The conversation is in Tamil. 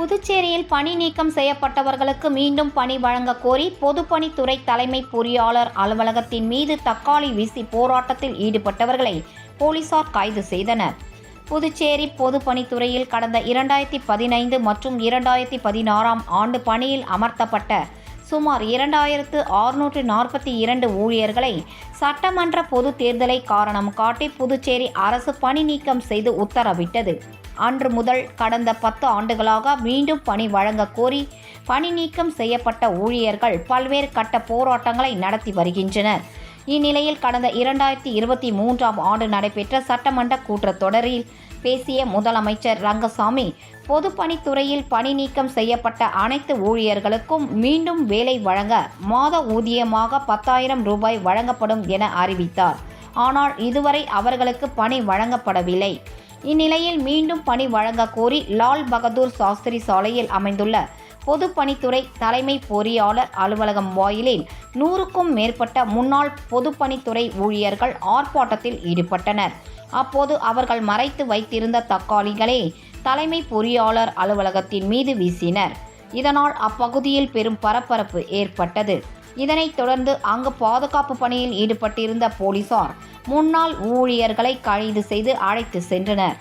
புதுச்சேரியில் பணி நீக்கம் செய்யப்பட்டவர்களுக்கு மீண்டும் பணி வழங்க கோரி பொதுப்பணித்துறை தலைமை பொறியாளர் அலுவலகத்தின் மீது தக்காளி வீசி போராட்டத்தில் ஈடுபட்டவர்களை போலீசார் கைது செய்தனர். புதுச்சேரி பொதுப்பணித்துறையில் கடந்த 2015 மற்றும் 2016ஆம் ஆண்டு பணியில் அமர்த்தப்பட்ட சுமார் 2642 ஊழியர்களை சட்டமன்ற பொதுத் தேர்தலை காரணம் காட்டி புதுச்சேரி அரசு பணி நீக்கம் செய்து உத்தரவிட்டது. அன்று முதல் கடந்த 10 ஆண்டுகளாக மீண்டும் பணி வழங்க கோரி பணி நீக்கம் செய்யப்பட்ட ஊழியர்கள் பல்வேறு கட்ட போராட்டங்களை நடத்தி வருகின்றனர். இந்நிலையில் கடந்த 2023ஆம் ஆண்டு நடைபெற்ற சட்டமன்ற கூட்டத்தொடரில் பேசிய முதலமைச்சர் ரங்கசாமி, பொதுப்பணித்துறையில் பணி நீக்கம் செய்யப்பட்ட அனைத்து ஊழியர்களுக்கும் மீண்டும் வேலை வழங்க மாத ஊதியமாக 10,000 ரூபாய் வழங்கப்படும் என அறிவித்தார். ஆனால் இதுவரை அவர்களுக்கு பணி வழங்கப்படவில்லை. இந்நிலையில் மீண்டும் பணி வழங்க கோரி லால் பகதூர் சாஸ்திரி சாலையில் அமைந்துள்ள பொதுப்பணித்துறை தலைமை பொறியாளர் அலுவலகம் வாயிலில் 100க்கும் மேற்பட்ட முன்னாள் பொதுப்பணித்துறை ஊழியர்கள் ஆர்ப்பாட்டத்தில் ஈடுபட்டனர். அப்போது அவர்கள் மறைத்து வைத்திருந்த தக்காளிகளை தலைமை பொறியாளர் அலுவலகத்தின் மீது வீசினர். இதனால் அப்பகுதியில் பெரும் பரபரப்பு ஏற்பட்டது. இதனைத் தொடர்ந்து அங்கு பாதுகாப்பு பணியில் ஈடுபட்டிருந்த போலீசார் முன்னாள் ஊழியர்களை கைது செய்து அழைத்து சென்றனர்.